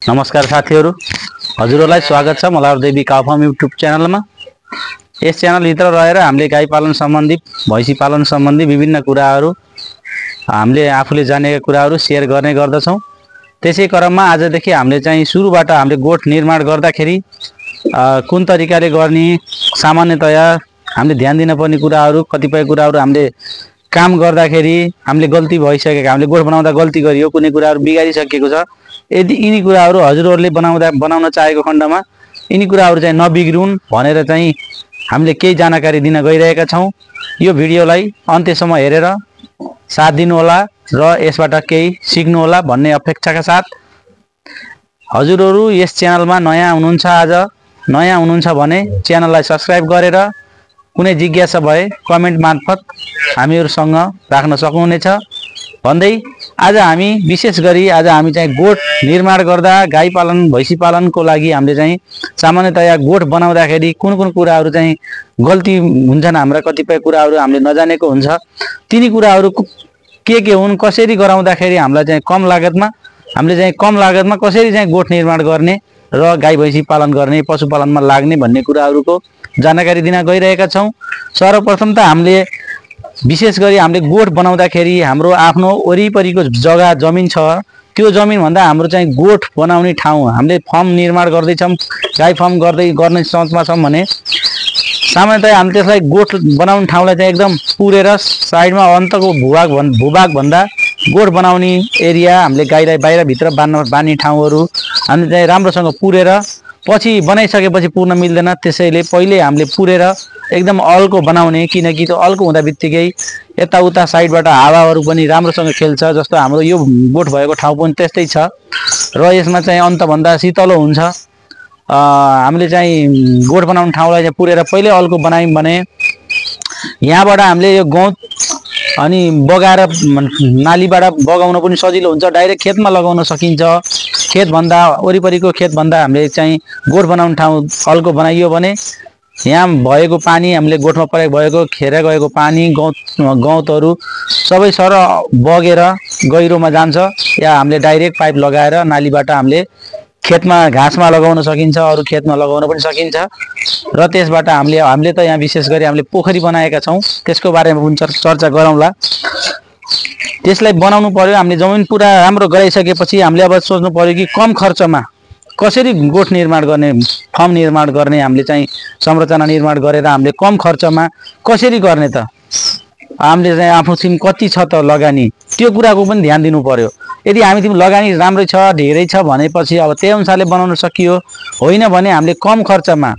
नमस्कार साथीहरु, हजुरहरुलाई स्वागत छ मलावर देवी काउ फार्म युट्युब च्यानलमा। यस च्यानलभित्र रहेर हामीले गाई पालन सम्बन्धी, भैँसी पालन सम्बन्धी विभिन्न कुराहरू हामीले आफूले जानेका कुराहरू शेयर गर्ने गर्दछौं। त्यसै क्रममा आजदेखि हामीले चाहिँ सुरुबाट हामीले गोठ निर्माण गर्दाखेरि कुन तरिकाले गर्ने, सामान्यतया हामीले ध्यान दिनुपर्ने कुराहरू, कतिपय कुराहरू हामीले काम गर्दाखेरि हामीले गल्ती भइसकेका, हामीले गोठ बनाउँदा गल्ती गरियो, कुनै कुराहरू बिगारिसकेको छ। यदि यिनी कुराहरू हजुरहरुले बनाउन चाहेको खण्डमा यिनी कुराहरू चाहिँ नबिग्रुन् भनेर चाहिँ हामीले केही जानकारी दिन गइरहेका छौं। यो भिडियोलाई अन्त्यसम्म हेरेर साथ दिनु होला र यसबाट केही सिक्नु होला भन्ने अपेक्षाका साथ हजुरहरु यस च्यानलमा नयाँ हुनुहुन्छ भने च्यानललाई सब्स्क्राइब गरेर कुनै जिज्ञासा भए कमेन्ट मार्फत हामीहरुसँग राख्न सक्नुहुनेछ भन्दै आज हामी विशेष गरी चाहिँ गोठ निर्माण गर्दा गाई पालन भैँसी पालनको लागि हामीले चाहिँ सामान्यतया गोठ बनाउँदाखेरि कुन कुराहरू चाहिँ गल्ती हुन्छन्, हाम्रा कतिपय कुराहरू हामीले नजानेको हुन्छ। तिनी कुराहरू के हुन्, कसरी गराउँदाखेरि हामीलाई चाहिँ कम लागतमा कसरी चाहिँ गोठ निर्माण गर्ने र गाई भैँसी पालन गर्ने, पशुपालनमा लाग्ने भन्ने कुराहरूको जानकारी दिन गइरहेका छौं। सर्वप्रथम त हामीले विशेष गरी हामीले गोठ बनाउँदाखेरि हाम्रो आफ्नो वरिपरिको जग्गा जमिन छ, त्यो जमिन भन्दा हाम्रो चाहिँ गोठ बनाउने ठाउँ, हामीले फर्म निर्माण गर्दैछौं, गाई फर्म गर्ने सोचमा छौं भने सामान्यतया हामी त्यसलाई गोठ बनाउने ठाउँलाई चाहिँ एकदम पुरेर साइडमा अन्तको भूभाग भन्दा गोठ बनाउने एरिया, हामीले गाईलाई बाहिर भित्र बान्ने ठाउँहरू हामीले चाहिँ राम्रोसँग पुरेर पछि बनाइसकेपछि पुर्न मिल्दैन। त्यसैले पहिले हामीले पुरेर एकदम अल्को बनाउने, किनकि त्यो अल्को हुँदा बित्तिकै यताउता साइडबाट हावाहरू पनि राम्रोसँग खेल्छ। जस्तो हाम्रो यो गोठ भएको ठाउँ पनि त्यस्तै छ र यसमा चाहिँ अन्तभन्दा शीतलो हुन्छ। हामीले चाहिँ गोठ बनाउने ठाउँलाई चाहिँ पुरेर पहिले अल्को बनायौं भने यहाँबाट हामीले यो गौत अनि बगाएर नालीबाट बगाउन पनि सजिलो हुन्छ, डाइरेक्ट खेतमा लगाउन सकिन्छ। खेतभन्दा वरिपरिको खेतभन्दा हामीले चाहिँ गोठ बनाउने ठाउँ अल्को बनाइयो भने यहाँ भएको पानी, हामीले गोठमा प्रयोग भएको खेर गएको पानी, गौतहरू सबै सर बगेर गहिरोमा जान्छ, या हामीले डाइरेक्ट पाइप लगाएर नालीबाट हामीले खेतमा घाँसमा लगाउन सकिन्छ, अरू खेतमा लगाउन पनि सकिन्छ। र त्यसबाट हामीले त यहाँ विशेष गरी हामीले पोखरी बनाएका छौं, त्यसको बारेमा पनि चर्चा गरौँला। त्यसलाई बनाउनु पर्यो, हामीले जमिन पुरा राम्रो गराइसकेपछि हामीले अब सोच्नु पर्यो कि कम खर्चमा कसरी गोठ निर्माण गर्ने, फर्म निर्माण गर्ने, हामीले चाहिँ संरचना निर्माण गरेर हामीले कम खर्चमा कसरी गर्ने त, हामीले चाहिँ आफूसिम कति छ त लगानी, त्यो कुराको पनि ध्यान दिनु पर्यो। यदि हामी लगानी राम्रै छ, धेरै छ भनेपछि अब त्यही अनुसारले बनाउन सकियो, होइन भने हामीले कम खर्चमा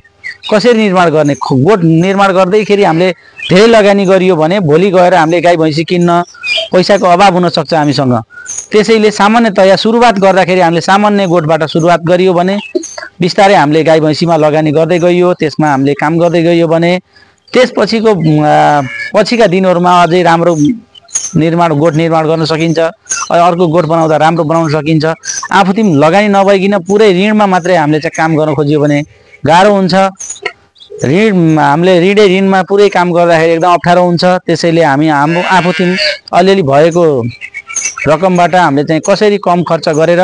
कसरी निर्माण गर्ने, गोठ निर्माण गर्दैखेरि हामीले धेरै लगानी गरियो भने भोलि गएर हामीले गाई भैँसी किन्न पैसाको अभाव हुन सक्छ हामीसँग। त्यसैले सामान्यतया सुरुवात गर्दाखेरि हामीले सामान्य गोठबाट सुरुवात गरियो भने बिस्तारै हामीले गाई भैँसीमा लगानी गर्दै गइयो, त्यसमा हामीले काम गर्दै गइयो भने त्यसपछिको पछिका दिनहरुमा अझै राम्रो गोठ निर्माण गर्न सकिन्छ, अर्को गोठ बनाउँदा राम्रो बनाउन सकिन्छ। आफूतिम लगानी नभइकिन पुरै ऋणमा मात्रै हामीले चाहिँ काम गर्न खोजियो भने गाह्रो हुन्छ। हामीले ऋणमा पुरै काम गर्दाखेरि एकदम अप्ठ्यारो हुन्छ। त्यसैले हामी आफूतिम अलिअलि भएको रकमबाट हामीले चाहिँ कसरी कम खर्च गरेर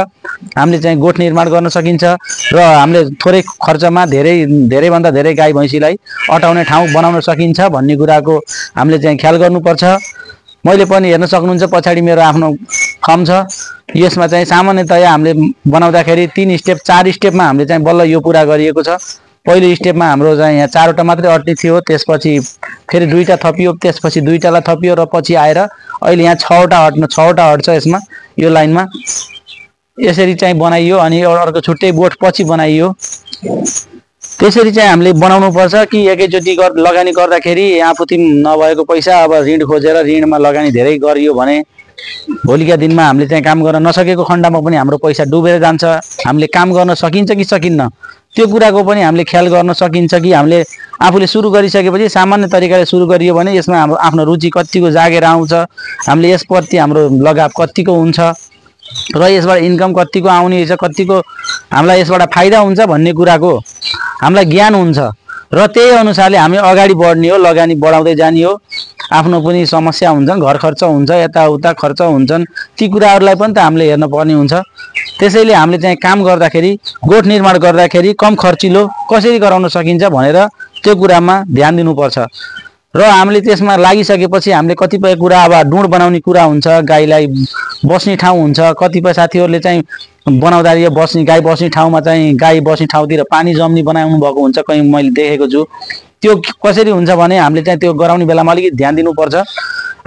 हामीले चाहिँ गोठ निर्माण गर्न सकिन्छ र हामीले थोरै खर्चमा धेरै भन्दा धेरै गाई भैँसीलाई अटाउने ठाउँ बनाउन सकिन्छ भन्ने कुराको हामीले चाहिँ ख्याल गर्नुपर्छ। मैले पनि हेर्न सक्नुहुन्छ पछाडी मेरो आफ्नो फर्म छ, यसमा चाहिँ सामान्यतया हामीले बनाउँदाखेरि 3 स्टेप 4 स्टेपमा हामीले चाहिँ बल्ल यो पूरा गरिएको छ। पहिलो स्टेपमा हाम्रो चाहिँ यहाँ 4 वटा मात्रै अट्ने थियो, त्यसपछि फेरि 2टा थपियो, त्यसपछि 2टालाई थपियो र पछि आएर अहिले यहाँ 6 वटा अट्छ यसमा, यो लाइनमा यसरी चाहिँ बनाइयो। अनि अर्को छुट्टै बोट पछि बनाइयो। त्यसरी चाहिँ हामीले बनाउनु पर्छ कि एकैचोटी लगानी गर्दाखेरि आफूतिम नभएको पैसा अब ऋण खोजेर ऋणमा लगानी धेरै गरियो भने भोलिका दिनमा हामीले चाहिँ काम गर्न नसकेको खण्डमा पनि हाम्रो पैसा डुबेर जान्छ। हामीले काम गर्न सकिन्छ कि सकिन्न त्यो कुराको पनि हामीले ख्याल गर्न सकिन्छ कि हामीले आफूले सुरु गरिसकेपछि सामान्य तरिकाले सुरु गरियो भने यसमा हाम्रो आफ्नो रुचि कतिको जागेर आउँछ, हामीले यसप्रति हाम्रो लगाव कतिको हुन्छ र यसबाट इन्कम कतिको आउने छ, कतिको हामीलाई यसबाट फाइदा हुन्छ भन्ने कुराको हामीलाई ज्ञान हुन्छ। र त्यही अनुसारले हामी अगाडि बढ्ने हो, लगानी बढाउँदै जाने हो। आफ्नो पनि समस्या हुन्छन्, घर खर्च हुन्छ, यताउता खर्च हुन्छन्, ती कुराहरूलाई पनि त हामीले हेर्न पर्ने हुन्छ। त्यसैले हामीले चाहिँ काम गर्दाखेरि, गोठ निर्माण गर्दाखेरि कम खर्चिलो कसरी गराउन सकिन्छ भनेर त्यो कुरामा ध्यान दिनुपर्छ। र हामीले त्यसमा लागिसकेपछि हामीले कतिपय कुरा, अब डुँड बनाउने कुरा हुन्छ, गाईलाई बस्ने ठाउँ हुन्छ, कतिपय साथीहरूले चाहिँ बनाउँदाखेरि बस्ने गाई बस्ने ठाउँमा चाहिँ गाई बस्ने ठाउँतिर पानी जम्ने बनाउनु भएको हुन्छ, कहीँ मैले देखेको छु। त्यो कसरी हुन्छ भने हामीले चाहिँ त्यो गराउने बेलामा अलिकति ध्यान दिनुपर्छ।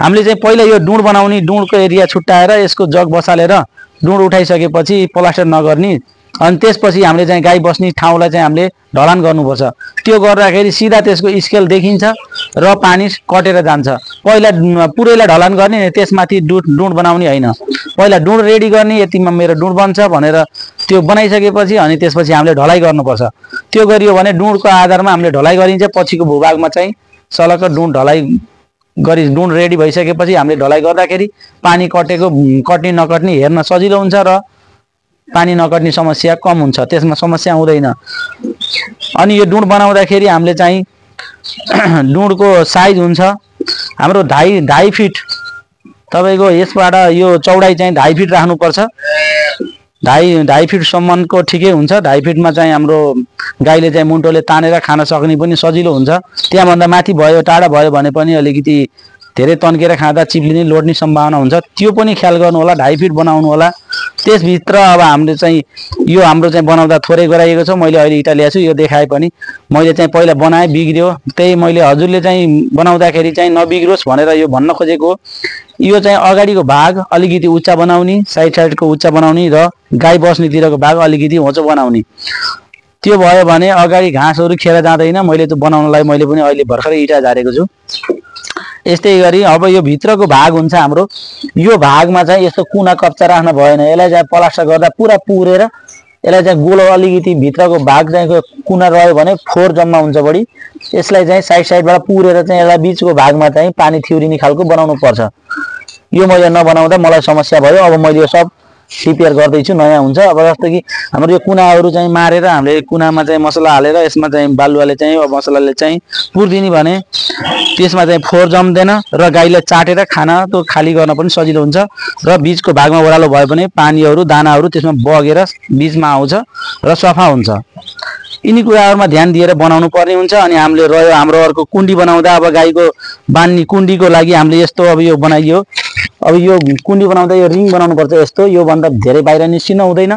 हामीले चाहिँ पहिला यो डुँड बनाउने, डुँडको एरिया छुट्याएर यसको जग बसालेर डुँड उठाइसकेपछि प्लास्टर नगर्ने, अनि त्यसपछि हामीले चाहिँ गाई बस्ने ठाउँलाई चाहिँ हामीले ढलान गर्नुपर्छ। त्यो गर्दाखेरि सिधा त्यसको स्केल देखिन्छ र पानी कटेर जान्छ। पहिला पुरैलाई ढलान गर्ने, त्यसमाथि डुँड बनाउने होइन। पहिला डुँड रेडी गर्ने, यतिमा मेरो डुँड बन्छ भनेर त्यो बनाइसकेपछि अनि त्यसपछि हामीले ढलाइ गर्नुपर्छ। त्यो गरियो भने डुँडको आधारमा हामीले ढलाइ गरिन्छ। पछिको भूभागमा चाहिँ सलक्क डुँड ढलाइ गरी डुँड रेडी भइसकेपछि हामीले ढलाइ गर्दाखेरि पानी कट्ने नकट्ने हेर्न सजिलो हुन्छ र पानी नकट्ने समस्या कम हुन्छ, त्यसमा समस्या हुँदैन। अनि यो डुँड बनाउँदाखेरि हामीले चाहिँ डुँडको साइज हुन्छ हाम्रो 2.5 फिट। तपाईको यसबाट यो चौडाइ चाहिँ 2.5 फिट राख्नुपर्छ। 2.5 फिटसम्मको ठिकै हुन्छ। 2.5 फिटमा चाहिँ हाम्रो गाईले चाहिँ मुन्टोले तानेर खान सक्ने पनि सजिलो हुन्छ। त्यहाँभन्दा माथि भयो, टाढा भयो भने पनि अलिकति धेरै तन्केर खाँदा चिप्लिने लोड्ने सम्भावना हुन्छ। त्यो पनि ख्याल गर्नु होला। 2.5 फिट बनाउनु होला। त्यसभित्र अब हामीले चाहिँ यो हाम्रो चाहिँ बनाउँदा थोरै गराइएको छ। मैले अहिले इँटा ल्याएको छु, यो देखाए पनि मैले चाहिँ पहिला बनाएँ, बिग्रियो। त्यही मैले हजुरले चाहिँ बनाउँदाखेरि चाहिँ नबिग्रोस् भनेर यो भन्न खोजेको। यो चाहिँ अगाडिको भाग अलिकति उच्चा बनाउने, साइडको उच्चा बनाउने र गाई बस्नेतिरको भाग अलिकति होचो बनाउने। त्यो भयो भने अगाडि घाँसहरू खेर जाँदैन। मैले त्यो बनाउनलाई मैले पनि अहिले भर्खरै इँटा झारेको छु। यस्तै गरी अब यो भित्रको भाग हुन्छ हाम्रो, यो भागमा चाहिँ यस्तो कुना कप्चा राख्न भएन। यसलाई चाहिँ प्लास्टर गर्दा पुरा पुरेर यसलाई चाहिँ गोलो अलिकति भित्रको भाग चाहिँ कुना रह्यो भने फोहोर जम्मा हुन्छ बढी। यसलाई चाहिँ साइडबाट पुरेर चाहिँ यसलाई बिचको भागमा चाहिँ पानी थिउरिने खालको बनाउनु पर्छ। यो मैले नबनाउँदा मलाई समस्या भयो। अब मैले यो सब रिपेयर गर्दैछु, नयाँ हुन्छ। अब जस्तो कि हाम्रो यो कुनाहरू चाहिँ मारेर हामीले कुनामा चाहिँ मसला हालेर यसमा चाहिँ बालुवाले चाहिँ अब मसलाले चाहिँ पुर्दिने भने त्यसमा चाहिँ फोहोर जम्दैन र गाईले चाटेर खान त्यो खाली गर्न पनि सजिलो हुन्छ। र बिचको भागमा ओह्रालो भयो भने पानीहरू दानाहरू त्यसमा बगेर बिचमा आउँछ र सफा हुन्छ। यिनी कुराहरूमा ध्यान दिएर बनाउनु पर्ने हुन्छ। अनि हामीले रह्यो हाम्रो अर्को कुण्डी बनाउँदा, अब गाईको बान्ने कुण्डीको लागि हामीले यस्तो अब यो बनाइयो। अब यो कुण्डी बनाउँदा यो रिङ बनाउनु पर्छ। यस्तो यो भन्दा धेरै बाहिर निस्किन हुँदैन,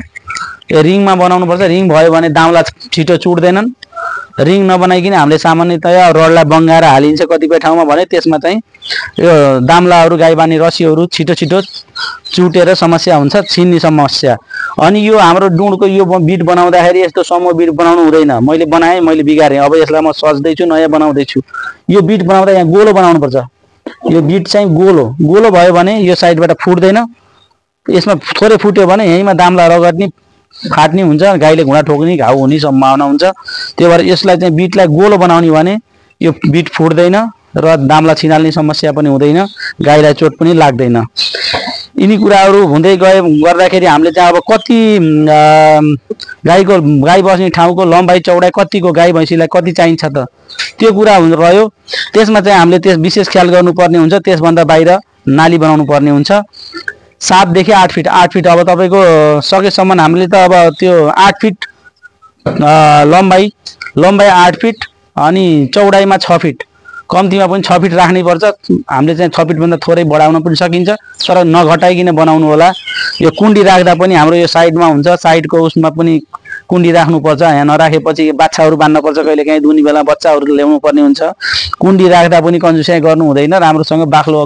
यो रिङमा बनाउनु पर्छ। रिङ भयो भने दाउला छिटो चुट्दैनन्। रिङ नबनाइकन हामीले सामान्यतया रडलाई बङ्गाएर हालिन्छ कतिपय ठाउँमा भने त्यसमा चाहिँ यो दाम्लाहरू गाई बान्ने रस्सीहरू छिटो छिटो चुटेर समस्या हुन्छ, छिन्ने समस्या। अनि यो हाम्रो डुँडको यो बिट बनाउँदाखेरि यस्तो समूह बिट बनाउनु हुँदैन। मैले बनाएँ, मैले बिगारेँ। अब यसलाई म सज्दैछु, नयाँ बनाउँदैछु। यो बिट बनाउँदा यहाँ गोलो बनाउनु पर्छ। यो बिट चाहिँ गोलो भयो भने यो साइडबाट फुट्दैन। यसमा थोरै फुट्यो भने यहीँमा दाम्ला रगड्ने फाट्ने हुन्छ, गाईले घुँडा ठोक्ने घाउ हुने सम्भावना हुन्छ। त्यही भएर यसलाई चाहिँ बिटलाई गोलो बनाउने भने यो बिट फुट्दैन र दाम्ला छिनाल्ने समस्या पनि हुँदैन, गाईलाई चोट पनि लाग्दैन। यिनी कुराहरू हुँदै गर्दाखेरि हामीले चाहिँ अब कति गाई बस्ने ठाउँको लम्बाइ चौडाइ कतिको गाई भैँसीलाई कति चाहिन्छ त त्यो कुरा रह्यो। त्यसमा चाहिँ हामीले त्यस विशेष ख्याल गर्नुपर्ने हुन्छ। त्यसभन्दा बाहिर नाली बनाउनु पर्ने हुन्छ। 7 देखि 8 फिट। 8 फिट अब तपाईँको सकेसम्म हामीले त अब त्यो 8 फिट लम्बाइ 8 फिट अनि चौडाइमा 6 फिट, कम्तीमा पनि 6 फिट राख्नै पर्छ। हामीले चाहिँ 6 फिटभन्दा थोरै बढाउन पनि सकिन्छ, तर नघटाइकन बनाउनु होला। यो कुण्डी राख्दा पनि हाम्रो यो साइडमा हुन्छ, साइडको उसमा पनि कुण्डी राख्नुपर्छ। यहाँ नराखेपछि बाछाहरू बान्नुपर्छ, कहिले काहीँ दुनी बेला बच्चाहरू ल्याउनु पर्ने हुन्छ। कुण्डी राख्दा पनि कन्जुसाइ गर्नु हुँदैन, राम्रोसँग बाक्लो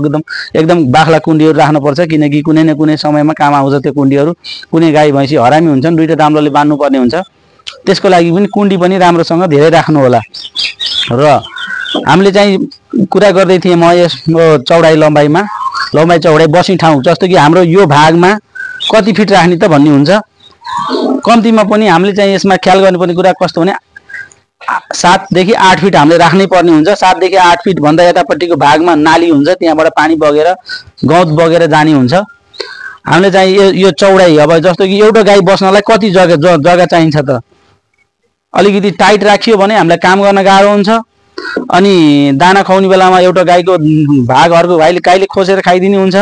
एकदम बाख्ला कुण्डीहरू राख्नुपर्छ, किनकि कुनै न कुनै समयमा काम आउँछ त्यो कुण्डीहरू। कुनै गाई भैँसी हरामी हुन्छन्, दुईटा दाम्लोले बान्नुपर्ने हुन्छ। त्यसको लागि पनि कुण्डी पनि राम्रोसँग धेरै राख्नु होला। र हामीले चाहिँ कुरा गर्दै थिएँ म यसको चौडाइ लम्बाइ चौडाइ बस्ने ठाउँ, जस्तो कि हाम्रो यो भागमा कति फिट राख्ने त भन्ने हुन्छ। कम्तीमा पनि हामीले चाहिँ यसमा ख्याल गर्नुपर्ने कुरा कस्तो भने 7 देखि 8 फिट हामीले राख्नै पर्ने हुन्छ। 7 देखि 8 फिट भन्दा यतापट्टिको भागमा नाली हुन्छ, त्यहाँबाट पानी बगेर गौत बगेर जाने हुन्छ। हामीले चाहिँ यो चौडाइ अब जस्तो कि एउटा गाई बस्नलाई कति जग्गा चाहिन्छ त अलिकति टाइट राखियो भने हामीलाई काम गर्न गाह्रो हुन्छ। अनि दाना खुवाउने बेलामा एउटा गाईको भाग अर्को गाईले खोसेर खाइदिने हुन्छ।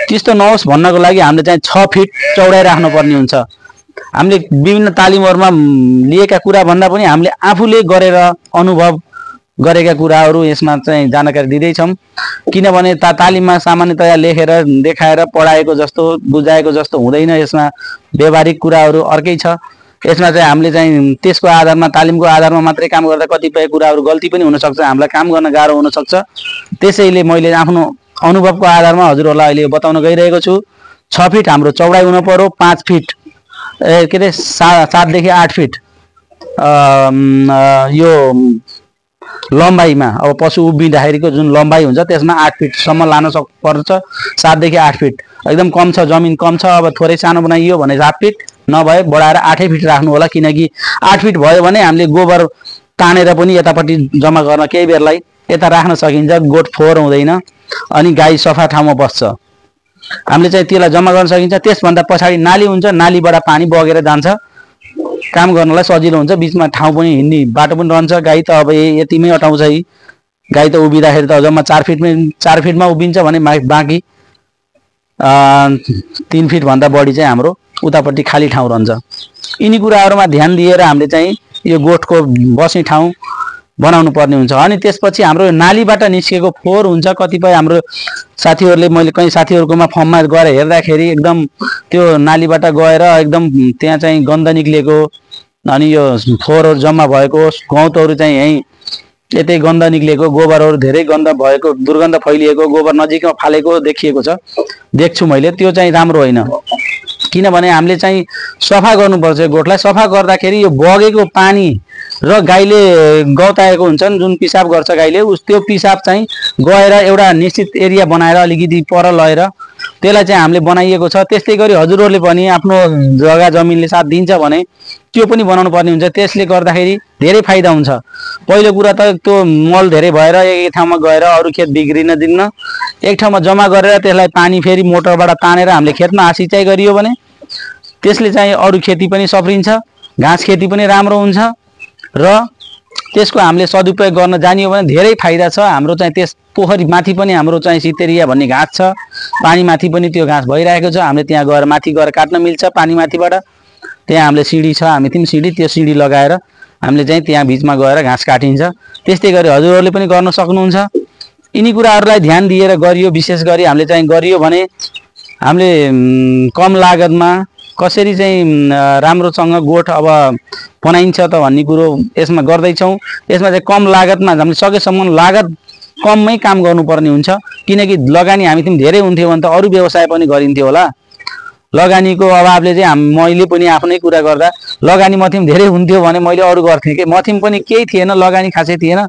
त्यस्तो नहोस् भन्नको लागि हामीले चाहिँ 6 फिट चौडाइ राख्नुपर्ने हुन्छ। हामीले विभिन्न तालिमहरुमा लिएका कुरा भन्दा पनि हामीले आफूले गरेर अनुभव गरेका कुराहरू यसमा चाहिँ जानकारी दिँदै छौं। किनभने तालिममा सामान्यतया लेखेर देखाएर पढाएको जस्तो बुझाएको जस्तो हुँदैन। यसमा व्यवहारिक कुराहरू अर्कै छ। यसमा चाहिँ हामीले चाहिँ त्यसको आधारमा तालिमको आधारमा मात्रै काम गर्दा कतिपय कुराहरू गल्ती पनि हुन सक्छ, हामीलाई काम गर्न गाह्रो हुन सक्छ। त्यसैले मैले आफ्नो अनुभवको आधारमा हजुरहरुलाई अहिले बताउन गइरहेको छु। 6 फिट हाम्रो चौडाइ हुन पर्यो, 5 फिट के रे 7 देखि 8 फिट यो लम्बाइमा अब पशु उभिँदाखेरिको जुन लम्बाइ हुन्छ त्यसमा 8 फिटसम्म लान पर्छ। 7 देखि 8 फिट एकदम कम छ, जमिन कम छ, अब थोरै सानो बनाइयो भने 7 फिट नभए बढाएर 8 फिट राख्नु होला। किनकि 8 फिट भयो भने हामीले गोबर तानेर पनि यतापट्टि जम्मा गर्न केही बेरलाई यता राख्न सकिन्छ, गोठ फोहोर हुँदैन अनि गाई सफा ठाउँमा बस्छ। हामीले चाहिँ त्यसलाई जम्मा गर्न सकिन्छ। त्यसभन्दा पछाडि नाली हुन्छ, नालीबाट पानी बगेर जान्छ, काम गर्नलाई सजिलो हुन्छ। बीचमा ठाउँ पनि हिँड्ने बाटो पनि रहन्छ। गाई त अब यतिमै अटाउँछ। गाई त उभिँदाखेरि त जम्मा 4 फिटमा उभिन्छ भने बाँकी 3 फिट भन्दा बढी चाहिँ हाम्रो उतापट्टि खाली ठाउँ रहन्छ। यिनी कुराहरुमा ध्यान दिएर हामीले चाहिँ यो गोठको बस्ने ठाउँ बनाउनु पर्ने हुन्छ। अनि त्यसपछि हाम्रो नालीबाट निस्केको फोहोर हुन्छ। कतिपय हाम्रो साथीहरुले मैले कहीं साथीहरुकोमा फर्ममा गएर हेर्दाखेरि एकदम त्यो नालीबाट गएर एकदम त्यहाँ चाहिँ गन्ध निक्लेको अनि यो फोहोरहरु जम्मा भएको, गौतहरु चाहिँ यही यतै गन्ध निक्लेको, गोबरहरु धेरै गन्ध भएको, दुर्गन्ध फैलिएको, गोबर नजिकमा फालेको देखिएको छ, देख्छु मैले। त्यो चाहिँ राम्रो होइन। किनभने हामीले चाहिँ सफा गर्नुपर्छ। गोठलाई सफा गर्दाखेरि यो बगेको पानी र गाईले गौताएको हुन्छन्, जुन पिसाब गर्छ गाईले, त्यो पिसाब चाहिँ गएर एउटा निश्चित एरिया बनाएर अलिकति पर लगेर त्यसलाई चाहिँ हामीले बनाइएको छ। त्यस्तै गरी हजुरहरुले पनि आफ्नो जग्गा जमिनले साथ दिन्छ भने त्यो पनि बनाउनु पर्ने हुन्छ। त्यसले गर्दाखेरि धेरै फाइदा हुन्छ। पहिलो कुरा त त्यो मल धेरै भएर एक ठाउँमा गएर अरु खेत बिग्रिन दिन्न, एक ठाउँमा जम्मा गरेर त्यसलाई पानी फेरि मोटरबाट तानेर हामीले खेतमा सिँचाइ गरियो भने त्यसले चाहिँ अरु खेती पनि सफ्रिन्छ, घाँस खेती पनि राम्रो हुन्छ र त्यसको हामीले सदुपयोग गर्न जानियो भने धेरै फाइदा छ। हाम्रो चाहिँ त्यस पोखरी माथि पनि हाम्रो चाहिँ सितेरिया भन्ने घाँस छ, पानी माथि पनि त्यो घाँस भइरहेको छ। हामीले त्यहाँ गएर माथि गएर काट्न मिल्छ पानी माथिबाट। त्यहाँ हामीले सिडी छ, हामी तिमी सिडी, त्यो सिडी लगाएर हामीले चाहिँ त्यहाँ बीचमा गएर घाँस काटिन्छ। त्यस्तै गरी हजुरहरुले पनि गर्न सक्नुहुन्छ। यिनी कुराहरुलाई ध्यान दिएर गरियो, विशेष गरी हामीले चाहिँ गरियो भने हामीले कम लागतमा कसरी चाहिँ राम्रोसँग गोठ अब बनाइन्छ त भन्ने कुरो यसमा गर्दै छौं। यसमा चाहिँ कम लागतमा हामीले सकेसम्म लागत कममै काम गर्नुपर्ने हुन्छ। किनकि लगानी हामी तिमी धेरै हुन्थ्यो भने त अरु व्यवसाय पनि गरिन्थ्यो होला। लगानीको अभावले चाहिँ मैले पनि आफ्नै कुरा गर्दा लगानी मथिम धेरै हुन्थ्यो भने मैले अरु गर्थेँ के, मथिम पनि केही थिएन, लगानी खासै थिएन।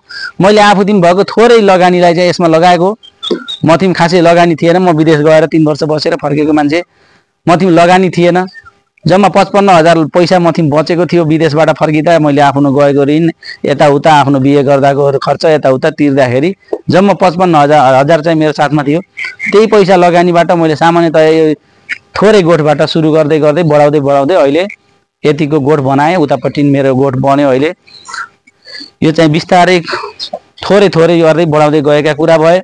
मैले आफू तिमी भएको थोरै लगानीलाई चाहिँ यसमा लगाएको, मथिम खासै लगानी थिएन। म विदेश गएर 3 वर्ष बसेर फर्केको मान्छे, मथिम लगानी थिएन। जम्मा 55,000 पैसा मथिम बचेको थियो विदेशबाट फर्किँदा। मैले आफ्नो गएको ऋण यताउता आफ्नो बिहे गर्दाको खर्च यताउता तिर्दाखेरि जम्मा 55,000 चाहिँ मेरो साथमा थियो। त्यही पैसा लगानीबाट मैले सामान्यतया थोरै गोठबाट सुरु गर्दै गर्दै बढाउँदै अहिले यतिको गोठ बनाए। उतापट्टि मेरो गोठ बन्यो अहिले। यो चाहिँ बिस्तारै थोरै गर्दै बढाउँदै गएका कुरा भए।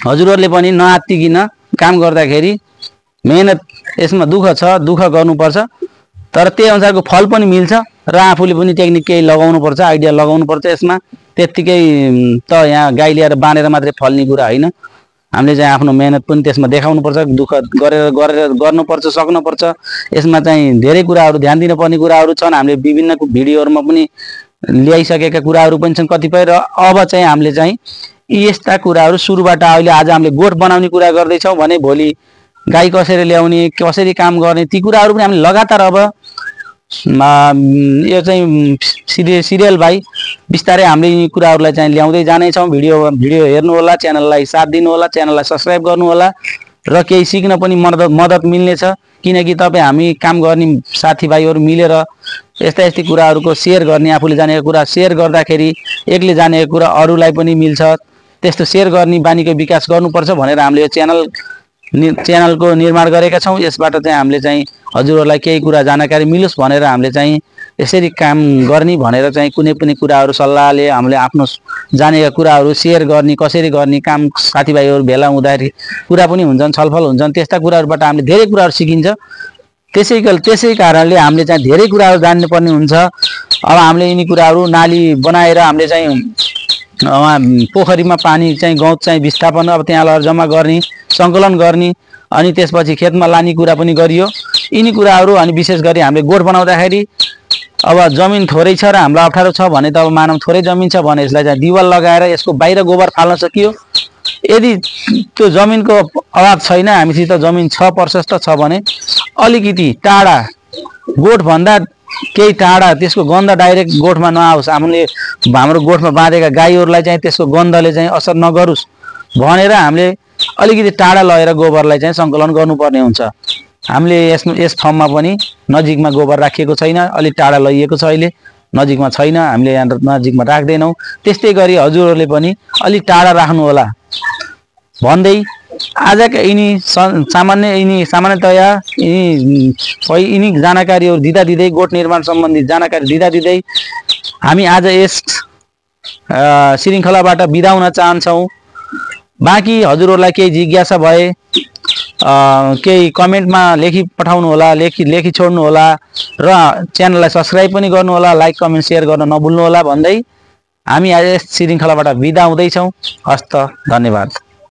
हजुरहरुले पनि नआत्तिकिन काम गर्दाखेरि मेहनत यसमा दुःख छ, दुःख गर्नुपर्छ, तर त्यही अनुसारको फल पनि मिल्छ र आफूले पनि टेक्निक केही लगाउनु पर्छ, आइडिया लगाउनु पर्छ। यसमा त्यतिकै त यहाँ गाई ल्याएर बाँधेर मात्रै फल्ने कुरा हैन। हामीले चाहिँ आफ्नो मेहनत पनि त्यसमा देखाउनु पर्छ, दुःख गरेर गर्नुपर्छ, सक्नुपर्छ। यसमा चाहिँ धेरै कुराहरू ध्यान दिनुपर्ने कुराहरू छन्। हामीले विभिन्न भिडियोहरुमा पनि ल्याइसकेका कुराहरू पनि छन् कतिपय, र अब चाहिँ हामीले चाहिँ यस्ता कुराहरू सुरुबाट अहिले आज हामीले गोठ बनाउने कुरा गर्दै छौं भने भोलि गाई कसरी ल्याउने, कसरी काम गर्ने, ती कुराहरू पनि हामीले लगातार अब यो चाहिँ सिरियल भाइ बिस्तारै हामीले यी कुराहरूलाई चाहिँ ल्याउँदै जाने छौं। भिडियो हेर्नु होला, च्यानललाई साथ दिनु होला, च्यानललाई सब्स्क्राइब गर्नु होला र केही सिक्न पनि मद्दत मिल्नेछ। किनकि तपाई हामी काम गर्ने साथीभाइहरु मिलेर यस्ता कुराहरुको शेयर गर्ने, आफूले जानेको कुरा शेयर गर्दाखेरि एकले जानेको कुरा अरूलाई पनि मिल्छ। त्यस्तो शेयर गर्ने बानीको विकास गर्नुपर्छ भनेर हामीले यो च्यानलको निर्माण गरेका छौं। यसबाट चाहिँ हामीले चाहिँ हजुरहरूलाई केही कुरा जानकारी मिलोस् भनेर हामीले चाहिँ यसरी काम गर्ने भनेर चाहिँ कुनै पनि कुराहरू सल्लाहले हामीले आफ्नो जानेका कुराहरू सेयर गर्ने, कसरी गर्ने काम साथीभाइहरू भेला हुँदाखेरि कुरा पनि हुन्छन्, छलफल हुन्छन्, त्यस्ता कुराहरूबाट हामीले धेरै कुराहरू सिकिन्छ। त्यसै कारणले हामीले चाहिँ धेरै कुराहरू जान्नुपर्ने हुन्छ। अब हामीले यिनी कुराहरू नाली बनाएर हामीले चाहिँ पोखरीमा पानी चाहिँ गौत चाहिँ विस्थापन अब त्यहाँ लगेर जम्मा गर्ने, सङ्कलन गर्ने, अनि त्यसपछि खेतमा लाने कुरा पनि गरियो। यिनी कुराहरू अनि विशेष गरी हामीले गोठ बनाउँदाखेरि अब जमिन थोरै छ र हामीलाई अप्ठ्यारो छ भने त अब मानव थोरै जमिन छ भने यसलाई चाहिँ दिवाल लगाएर यसको बाहिर गोबर फाल्न सकियो। यदि त्यो जमिनको अभाव छैन, हामीसित जमिन छ प्रशस्त छ भने अलिकति टाढा गोठभन्दा केही टाढा त्यसको गन्ध डाइरेक्ट गोठमा नआओस्, हाम्रो गोठमा बाँधेका गाईहरूलाई चाहिँ त्यसको गन्धले चाहिँ असर नगरोस् भनेर हामीले अलिकति टाढा लगेर गोबरलाई चाहिँ सङ्कलन गर्नुपर्ने हुन्छ। हामीले यस ठाउँमा पनि नजिकमा गोबर राखिएको छैन, अलिक टाढा लैएको छ, अहिले नजिकमा छैन, हामीले यहाँ नजिकमा राख्दैनौँ। त्यस्तै गरी हजुरहरूले पनि अलिक टाढा राख्नु होला भन्दै आजका सामान्यतया यिनी जानकारीहरू दिँदै गोठ निर्माण सम्बन्धी जानकारी दिँदै हामी आज यस श्रृङ्खलाबाट बिदा हुन चाहन्छौँ। बाँकी हजुरहरूलाई केही जिज्ञासा भए केही कमेन्टमा लेखी पठाउनु होला, लेखी छोड्नु होला र च्यानललाई सब्सक्राइब पनि गर्नु होला, लाइक कमेन्ट सेयर गर्न नभुल्नु होला भन्दै हामी आज यस श्रृङ्खलाबाट बिदा हुँदैछौँ। हस्त, धन्यवाद।